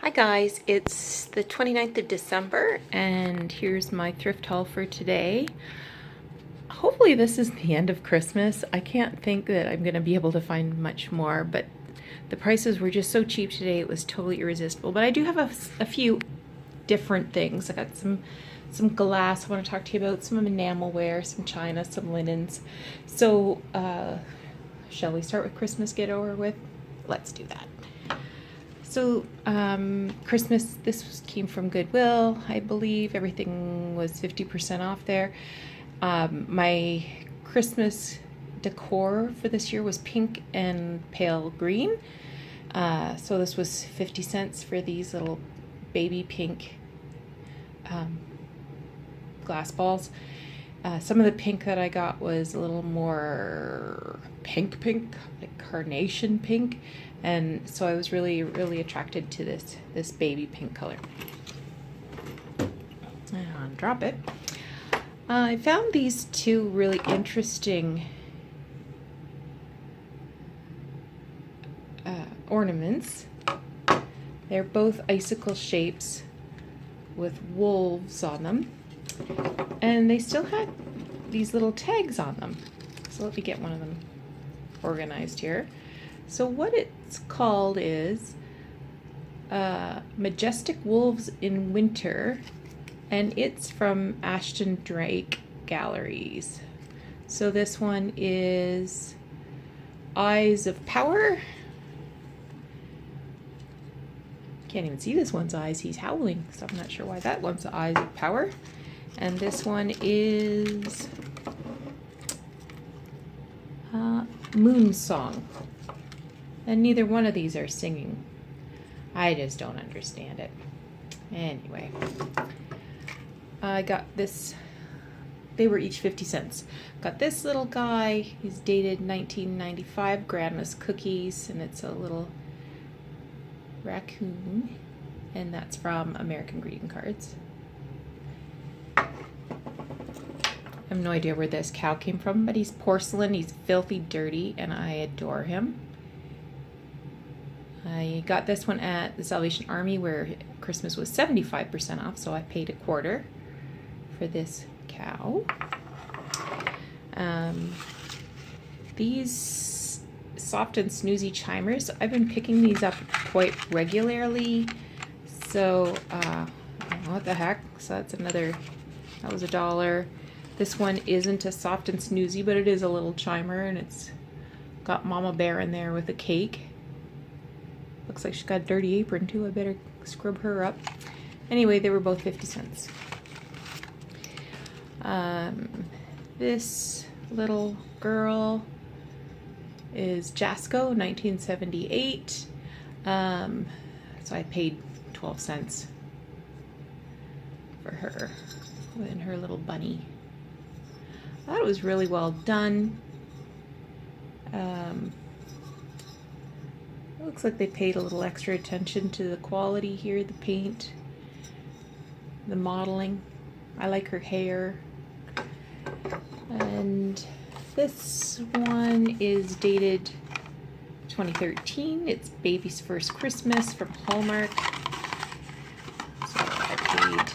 Hi guys, it's the 29th of December and here's my thrift haul for today. Hopefully this is the end of Christmas. I can't think that I'm going to be able to find much more, but the prices were just so cheap today it was totally irresistible. But I do have a few different things. I got some glass I want to talk to you about, some enamelware, some china, some linens. So shall we start with Christmas, get over with? Let's do that. So Christmas, this came from Goodwill, I believe. Everything was 50% off there. My Christmas decor for this year was pink and pale green. So this was 50 cents for these little baby pink glass balls. Some of the pink that I got was a little more pink, like carnation pink. And so I was really attracted to this baby pink color. And drop it. I found these two really interesting ornaments. They're both icicle shapes with wolves on them. And they still had these little tags on them. So let me get one of them organized here. So what it's called is Majestic Wolves in Winter, and it's from Ashton Drake Galleries. So this one is Eyes of Power. Can't even see this one's eyes, he's howling, so I'm not sure why that one's Eyes of Power. And this one is Moon Song. And neither one of these are singing. I just don't understand it. Anyway, I got this. They were each 50 cents. Got this little guy. He's dated 1995. Grandma's Cookies, and it's a little raccoon. And that's from American Greeting Cards. I have no idea where this cow came from, but he's porcelain. He's filthy dirty, and I adore him. I got this one at the Salvation Army where Christmas was 75% off, so I paid a quarter for this cow. These soft and snoozy chimers, I've been picking these up quite regularly, so what the heck, so that's another, that was $1. This one isn't a soft and snoozy, but it is a little chimer, and it's got Mama Bear in there with a cake. Looks like she's got a dirty apron too. I better scrub her up. Anyway, they were both 50 cents. This little girl is Jasco, 1978. So I paid 12 cents for her and her little bunny. I thought it was really well done. It looks like they paid a little extra attention to the quality here, the paint, the modeling. I like her hair. And this one is dated 2013. It's Baby's First Christmas from Hallmark. So I paid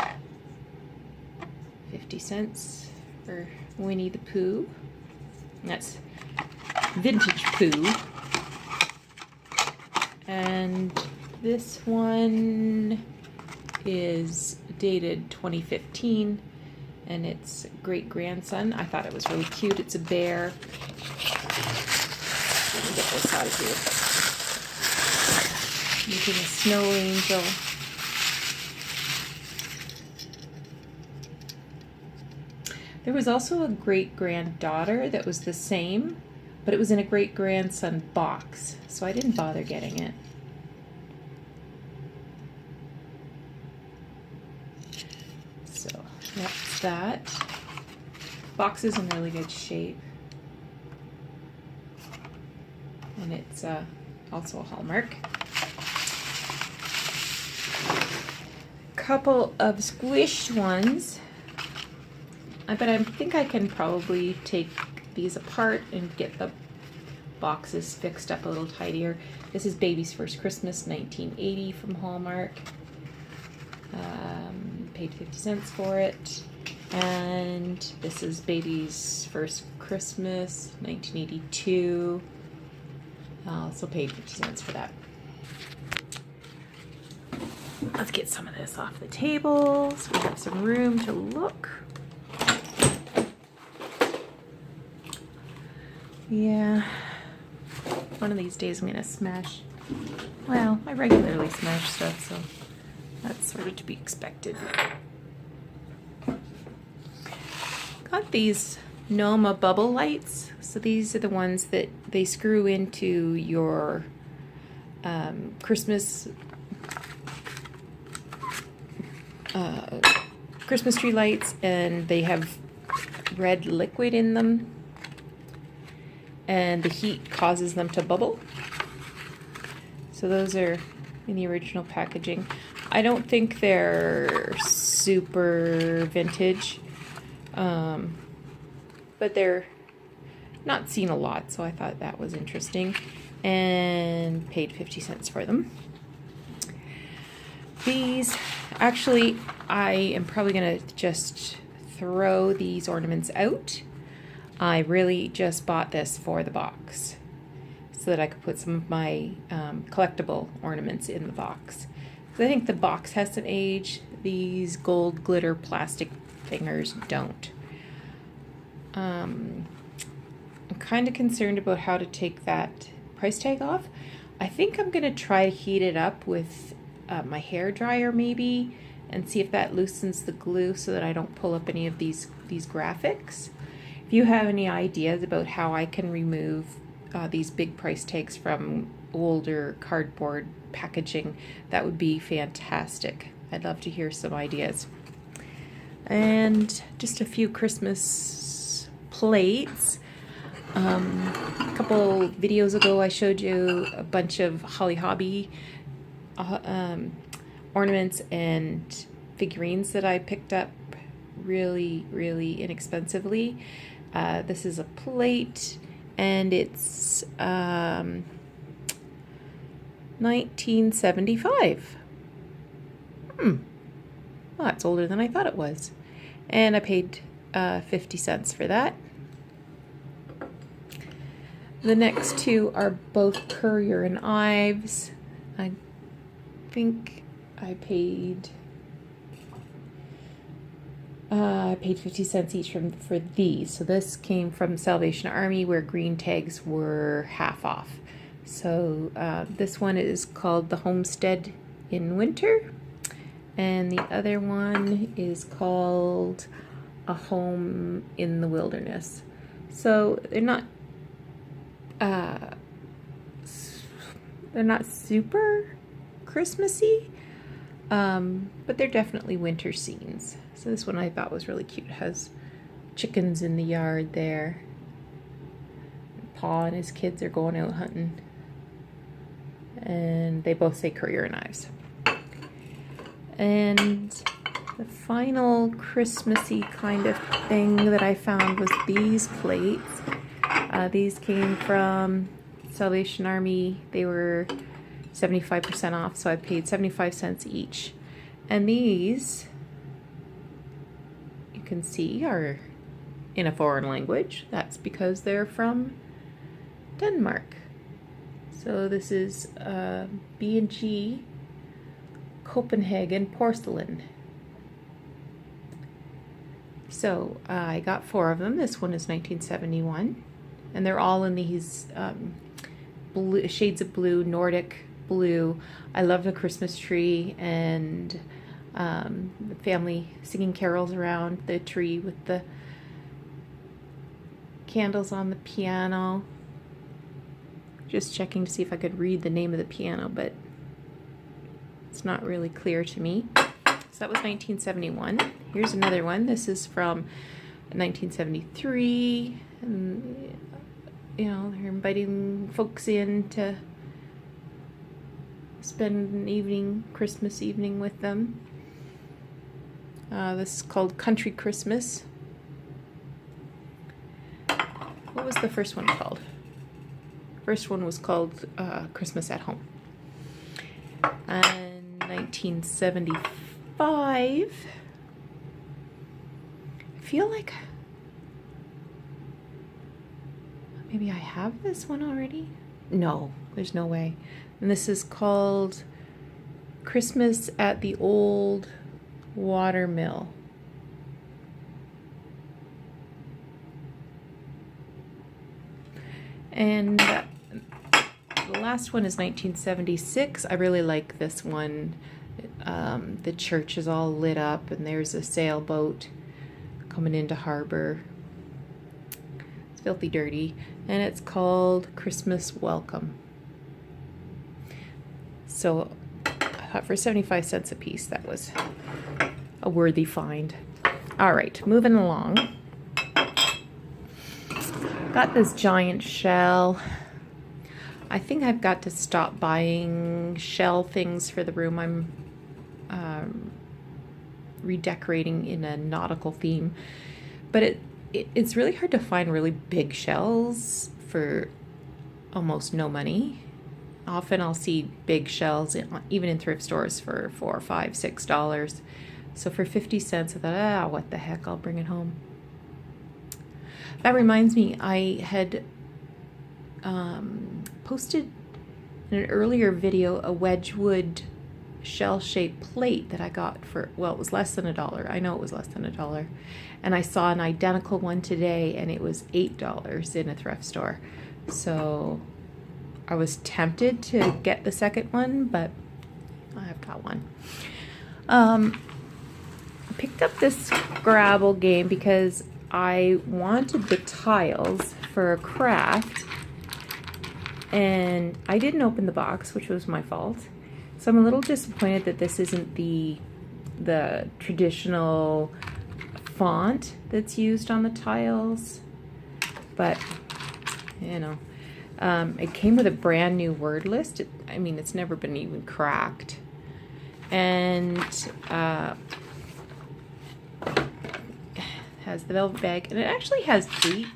50 cents for Winnie the Pooh. And that's vintage Pooh. And this one is dated 2015, and it's great grandson. I thought it was really cute. It's a bear. Let me get this out of here. Making a snow angel. There was also a great granddaughter that was the same, but it was in a great grandson box, so I didn't bother getting it. So that's that. Box is in really good shape, and it's also a Hallmark. Couple of squished ones. But I think I can probably take these apart and get the boxes fixed up a little tidier. This is Baby's First Christmas, 1980 from Hallmark. Paid 50 cents for it. And this is Baby's First Christmas, 1982. Also paid 50 cents for that. Let's get some of this off the table so we have some room to look. Yeah, one of these days I'm gonna smash, well, I regularly smash stuff, so that's sort of to be expected. Got these Noma bubble lights. So these are the ones that they screw into your Christmas tree lights, and they have red liquid in them, and the heat causes them to bubble. So those are in the original packaging. I don't think they're super vintage, but they're not seen a lot, so I thought that was interesting, and paid 50 cents for them. These, actually, I am probably gonna just throw these ornaments out. I really just bought this for the box so that I could put some of my collectible ornaments in the box. So I think the box has some age. These gold glitter plastic fingers don't. I'm kind of concerned about how to take that price tag off. I think I'm gonna try to heat it up with my hair dryer maybe, and see if that loosens the glue so that I don't pull up any of these graphics. If you have any ideas about how I can remove these big price tags from older cardboard packaging, that would be fantastic. I'd love to hear some ideas. And just a few Christmas plates. A couple videos ago I showed you a bunch of Holly Hobby ornaments and figurines that I picked up really inexpensively. This is a plate, and it's 1975. Well, that's older than I thought it was. And I paid 50 cents for that. The next two are both Currier and Ives. I think I paid 50 cents each for these. So this came from Salvation Army, where green tags were half off. So this one is called The Homestead in Winter, and the other one is called A Home in the Wilderness. So they're not super Christmassy, but they're definitely winter scenes. So this one I thought was really cute. It has chickens in the yard there. Paul and his kids are going out hunting, and they both say Currier and Ives. And the final Christmassy kind of thing that I found was these plates. These came from Salvation Army. They were 75% off, so I paid 75 cents each. And these, you can see, are in a foreign language. That's because they're from Denmark. So this is B&G Copenhagen Porcelain. So I got 4 of them. This one is 1971, and they're all in these blue, shades of blue, Nordic blue. I love the Christmas tree, and the family singing carols around the tree with the candles on the piano. Just checking to see if I could read the name of the piano, but it's not really clear to me. So that was 1971. Here's another one. This is from 1973. And, you know, they're inviting folks in to spend an evening, Christmas evening with them. This is called Country Christmas. What was the first one called? First one was called Christmas at Home. And 1975. I feel like maybe I have this one already. No, there's no way. And this is called Christmas at the Old Watermill. And the last one is 1976. I really like this one. The church is all lit up and there's a sailboat coming into harbor. It's filthy dirty. And it's called Christmas Welcome. So I thought for 75 cents a piece, that was a worthy find. All right, moving along. Got this giant shell. I think I've got to stop buying shell things for the room. I'm redecorating in a nautical theme, but it's really hard to find really big shells for almost no money. Often I'll see big shells even in thrift stores for $4, $5, $6. So for 50 cents, I thought, what the heck, I'll bring it home. That reminds me, I had posted in an earlier video a Wedgwood shell-shaped plate that I got for, well, it was less than $1. I know it was less than $1. And I saw an identical one today and it was $8 in a thrift store. So I was tempted to get the second one, but I've got one. I picked up this Scrabble game because I wanted the tiles for a craft and I didn't open the box, which was my fault. So I'm a little disappointed that this isn't the traditional font that's used on the tiles, but you know, it came with a brand new word list. I mean, it's never been even cracked, and has the velvet bag, and it actually has 8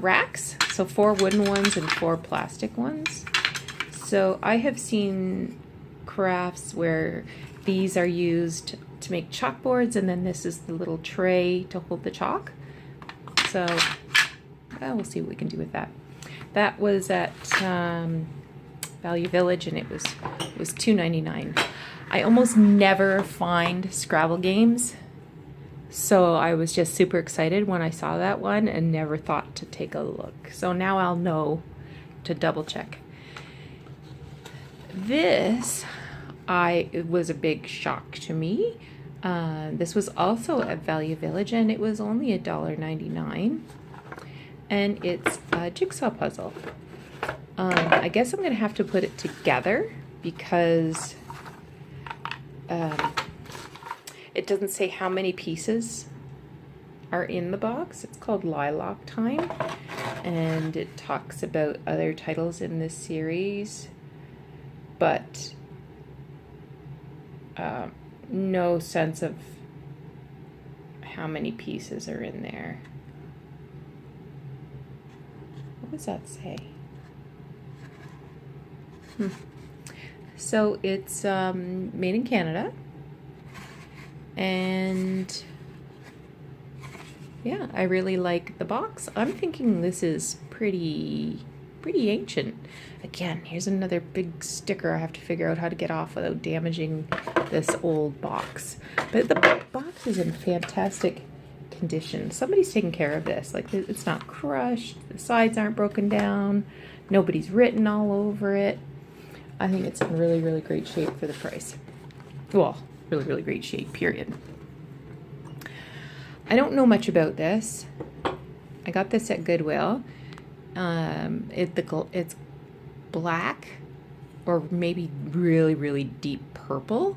racks, so 4 wooden ones and 4 plastic ones. So I have seen crafts where these are used to make chalkboards, and then this is the little tray to hold the chalk. So we'll see what we can do with that. That was at Value Village, and it was $2.99. I almost never find Scrabble games, so I was just super excited when I saw that one and never thought to take a look. So now I'll know to double check. This it was a big shock to me. This was also at Value Village, and it was only $1.99. And it's a Jigsaw Puzzle. I guess I'm going to have to put it together because it doesn't say how many pieces are in the box. It's called Lilac Time, and it talks about other titles in this series, but no sense of how many pieces are in there. What does that say? So it's made in Canada, and yeah, I really like the box. I'm thinking this is pretty ancient. Again, here's another big sticker I have to figure out how to get off without damaging this old box. But the box is in fantastic condition. Somebody's taking care of this. Like, it's not crushed, the sides aren't broken down, nobody's written all over it. I think it's in really, really great shape for the price. Well, really, really great shape, period. I don't know much about this. I got this at Goodwill. It's black or maybe really, really deep purple,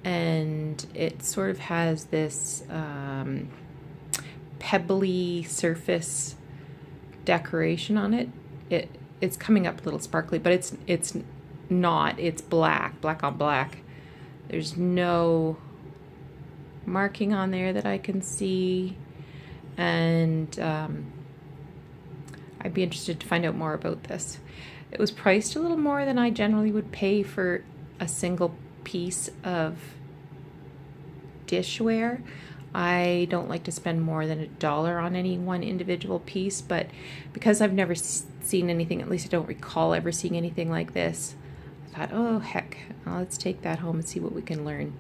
and it sort of has this pebbly surface decoration on it. It's coming up a little sparkly, but it's not. It's black on black. There's no marking on there that I can see, and I I'd be interested to find out more about this. It was priced a little more than I generally would pay for a single piece of dishware. I don't like to spend more than $1 on any one individual piece, but because I've never seen anything, at least I don't recall ever seeing anything like this, I thought, oh heck, let's take that home and see what we can learn.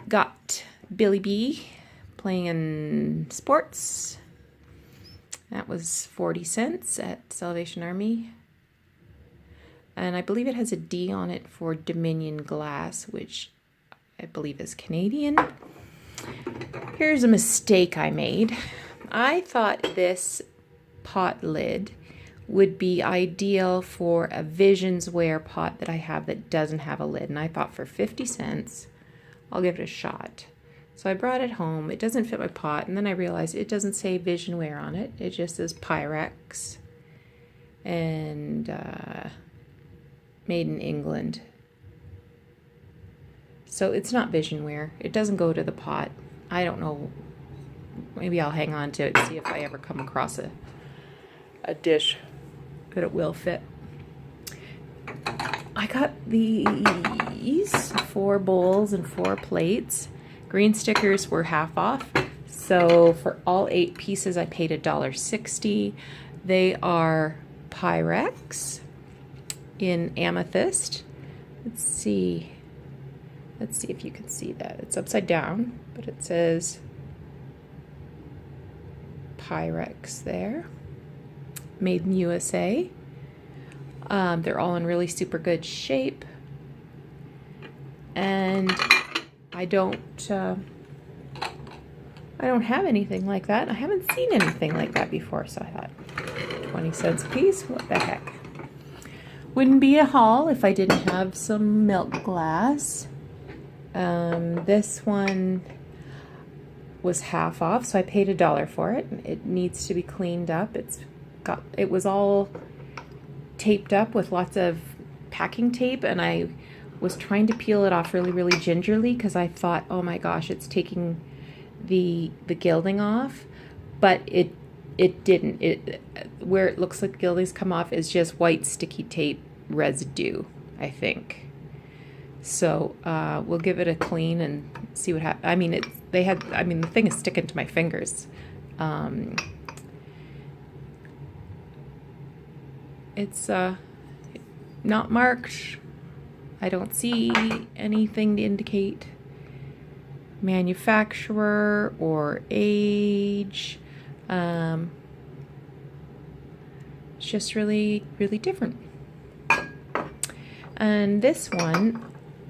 Got Billy B playing in sports. That was 40 cents at Salvation Army. And I believe it has a D on it for Dominion Glass, which I believe is Canadian. Here's a mistake I made. I thought this pot lid would be ideal for a Visionsware pot that I have that doesn't have a lid. And I thought for 50 cents, I'll give it a shot. So I brought it home. It doesn't fit my pot. And then I realized it doesn't say Visionsware on it. It just says Pyrex. And made in England. So it's not Visionsware. It doesn't go to the pot. I don't know. Maybe I'll hang on to it and see if I ever come across a dish that it will fit. I got these 4 bowls and 4 plates. Green stickers were half off. So for all 8 pieces, I paid $1.60. They are Pyrex in amethyst. Let's see if you can see that. It's upside down, but it says Pyrex there. Made in USA. They're all in really super good shape. And I don't have anything like that. I haven't seen anything like that before, so I thought 20 cents a piece, what the heck. Wouldn't be a haul if I didn't have some milk glass. This one was half off, so I paid $1 for it. It needs to be cleaned up. It was all taped up with lots of packing tape, and I was trying to peel it off really, really gingerly because I thought, oh my gosh, it's taking the gilding off, but it didn't. Where it looks like gilding's come off is just white sticky tape residue, I think. So we'll give it a clean and see what happens. I mean, the thing is sticking to my fingers. It's not marked. I don't see anything to indicate manufacturer or age. It's just really, really different. And this one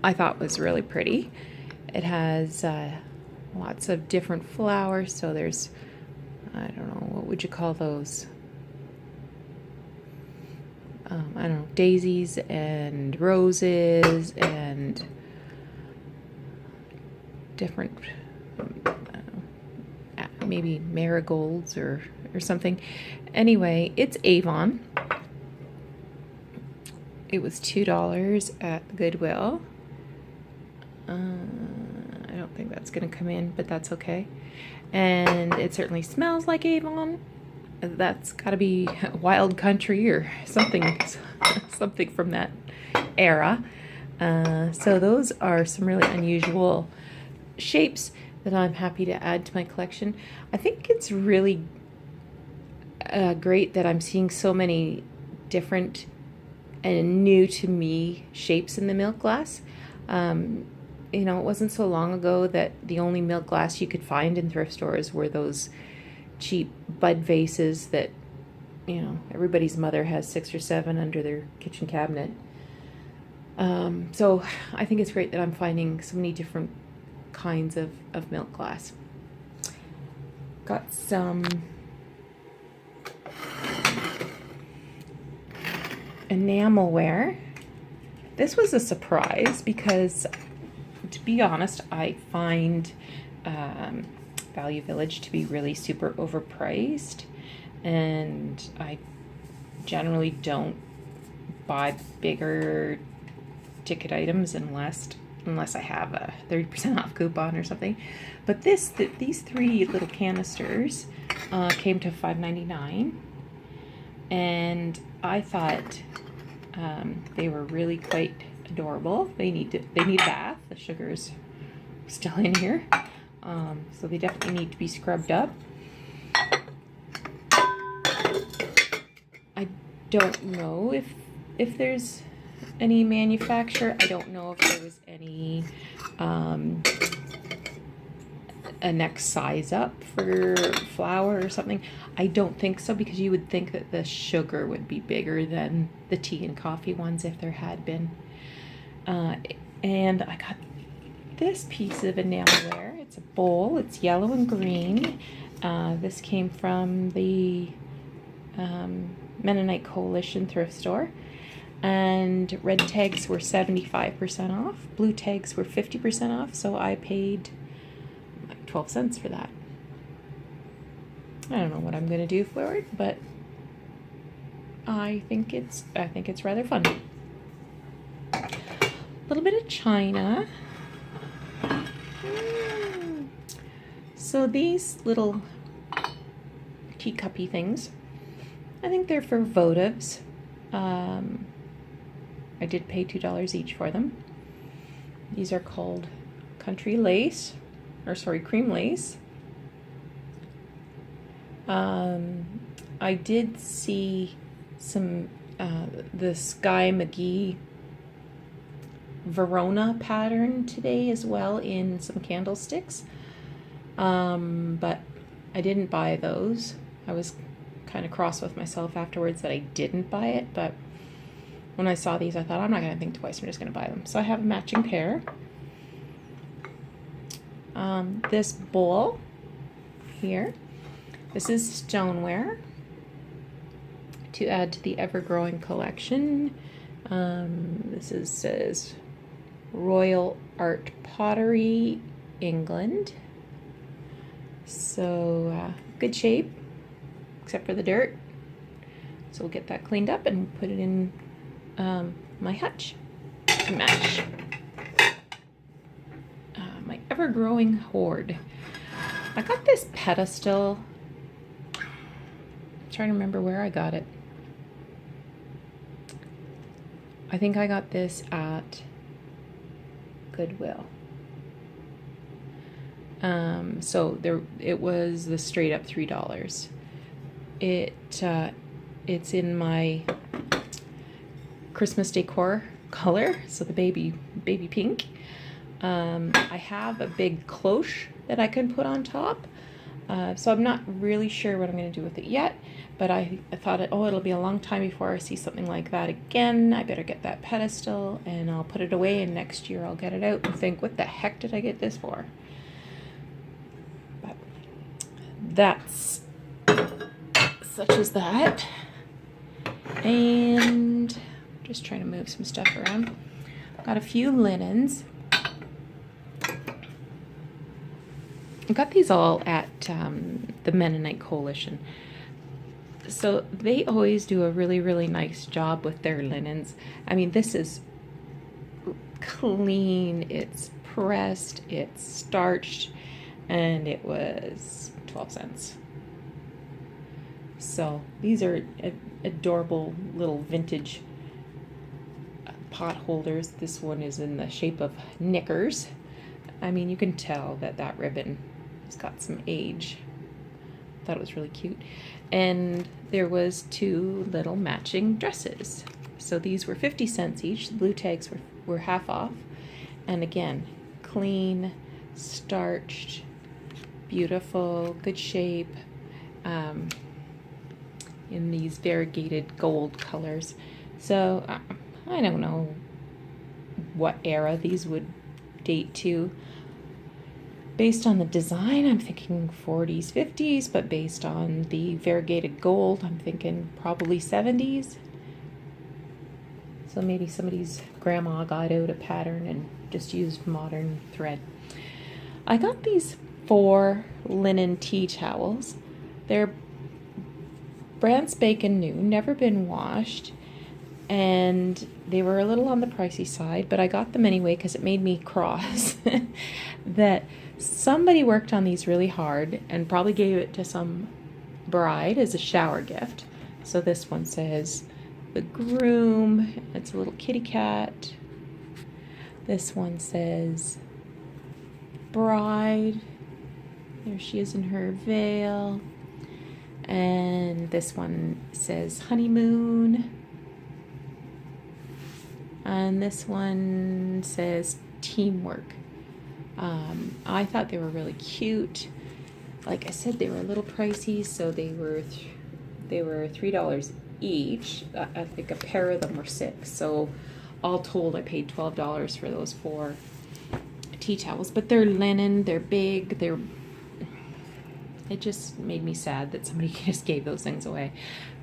I thought was really pretty. It has lots of different flowers. So there's, I don't know, what would you call those? I don't know, daisies and roses and different, maybe marigolds or something. Anyway, it's Avon. It was $2 at Goodwill. I don't think that's going to come in, but that's okay. And it certainly smells like Avon. That's got to be Wild Country or something from that era. So those are some really unusual shapes that I'm happy to add to my collection. I think it's really great that I'm seeing so many different and new to me shapes in the milk glass. You know, it wasn't so long ago that the only milk glass you could find in thrift stores were those cheap bud vases that, you know, everybody's mother has 6 or 7 under their kitchen cabinet. So I think it's great that I'm finding so many different kinds of milk glass. Got some Enamelware. This was a surprise because, to be honest, I find Value Village to be really super overpriced, and I generally don't buy bigger ticket items unless I have a 30% off coupon or something. But these 3 little canisters came to $5.99, and I thought they were really quite adorable. They need a bath. The sugar's still in here, so they definitely need to be scrubbed up. I don't know if there's any manufacturer. I don't know if there was any a next size up for flour or something. I don't think so, because you would think that the sugar would be bigger than the tea and coffee ones if there had been. And I got this piece of enamelware. It's a bowl. It's yellow and green. This came from the Mennonite Coalition thrift store. And red tags were 75% off. Blue tags were 50% off. So I paid 12 cents for that. I don't know what I'm going to do for it, but I think it's rather fun. A little bit of china. So these little teacuppy things, I think they're for votives. I did pay $2 each for them. These are called country lace, or sorry, cream lace. I did see some the Sky McGee Verona pattern today as well in some candlesticks, but I didn't buy those. I was kind of cross with myself afterwards that I didn't buy it, but when I saw these I thought, I'm not going to think twice, I'm just going to buy them. So I have a matching pair. This bowl here, this is stoneware to add to the ever-growing collection. This says Royal Art Pottery, England. So good shape, except for the dirt. So we'll get that cleaned up and put it in my hutch to match my ever-growing hoard. I got this pedestal. I'm trying to remember where I got it. I think I got this at Goodwill. So it was the straight up $3. It's in my Christmas decor color, so the baby pink. I have a big cloche that I can put on top, so I'm not really sure what I'm going to do with it yet, but I thought it'll be a long time before I see something like that again. I better get that pedestal and I'll put it away, and next year I'll get it out and think, what the heck did I get this for? But that's such as that. And just trying to move some stuff around. Got a few linens. I got these all at the Mennonite Coalition. So they always do a really, really nice job with their linens. I mean, this is clean, it's pressed, it's starched, and it was 12 cents. So these are adorable little vintage pot holders. This one is in the shape of knickers. I mean, you can tell that ribbon has got some age. Thought it was really cute. And there was two little matching dresses. So these were 50 cents each. The blue tags were half off. And again, clean, starched, beautiful, good shape, in these variegated gold colors. So I don't know what era these would date to. Based on the design, I'm thinking 40s, 50s, but based on the variegated gold, I'm thinking probably 70s. So maybe somebody's grandma got out a pattern and just used modern thread. I got these 4 linen tea towels. They're brand spanking new, never been washed, and they were a little on the pricey side, but I got them anyway because it made me cross that somebody worked on these really hard and probably gave it to some bride as a shower gift. So this one says the groom. It's a little kitty cat. This one says bride. There she is in her veil. And this one says honeymoon. And this one says teamwork. I thought they were really cute. Like I said, they were a little pricey, so they were $3 each. I think a pair of them were $6. So all told, I paid $12 for those 4 tea towels. But they're linen. They're big. It just made me sad that somebody just gave those things away,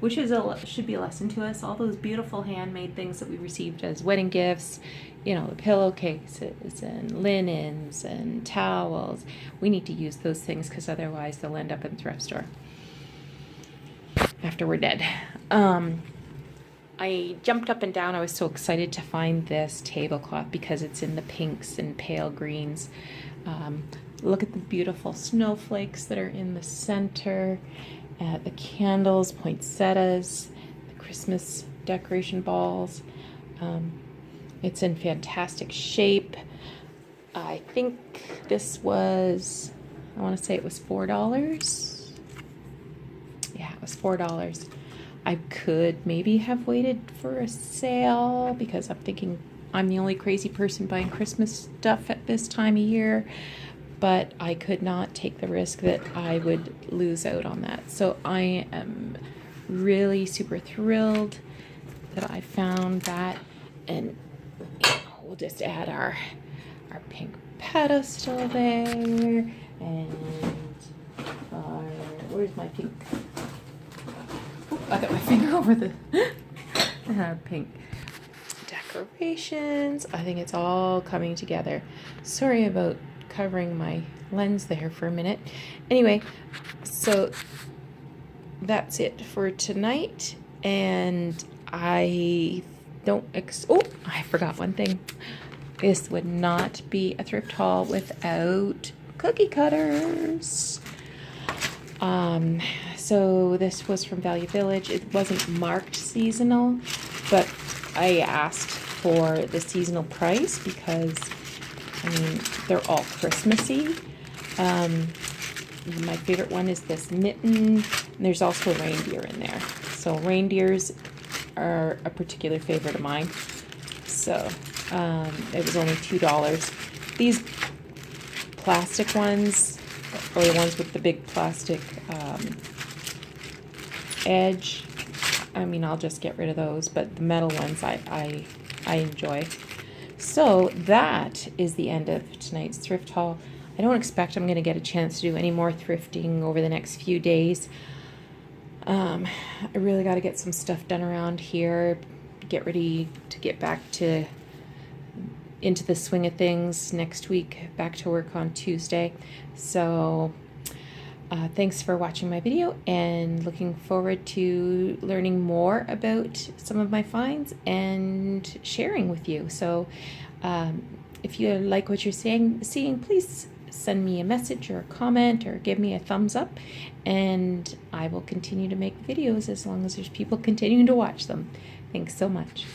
which is should be a lesson to us. All those beautiful handmade things that we received as wedding gifts, you know, the pillowcases and linens and towels. We need to use those things because otherwise they'll end up in the thrift store after we're dead. I jumped up and down. I was so excited to find this tablecloth because it's in the pinks and pale greens. Look at the beautiful snowflakes that are in the center, the candles, poinsettias, the Christmas decoration balls. It's in fantastic shape. I think this was, I want to say it was $4. Yeah, it was $4. I could maybe have waited for a sale because I'm thinking I'm the only crazy person buying Christmas stuff at this time of year. But I could not take the risk that I would lose out on that. So I am really super thrilled that I found that. And we'll just add our pink pedestal there. And where's my pink? Oh, I got my finger over the pink decorations. I think it's all coming together. Sorry about covering my lens there for a minute. Anyway, so that's it for tonight, and I don't I forgot one thing. This would not be a thrift haul without cookie cutters. So this was from Value Village. It wasn't marked seasonal, but I asked for the seasonal price because I mean, they're all Christmassy. My favorite one is this mitten. And there's also a reindeer in there. So reindeers are a particular favorite of mine. So it was only $2. These plastic ones, or the ones with the big plastic edge, I mean, I'll just get rid of those. But the metal ones I enjoy. So that is the end of tonight's thrift haul. I don't expect I'm going to get a chance to do any more thrifting over the next few days. I really got to get some stuff done around here, get ready to get back into the swing of things next week, back to work on Tuesday. So thanks for watching my video, and looking forward to learning more about some of my finds and sharing with you. So if you like what you're seeing, please send me a message or a comment or give me a thumbs up, and I will continue to make videos as long as there's people continuing to watch them. Thanks so much.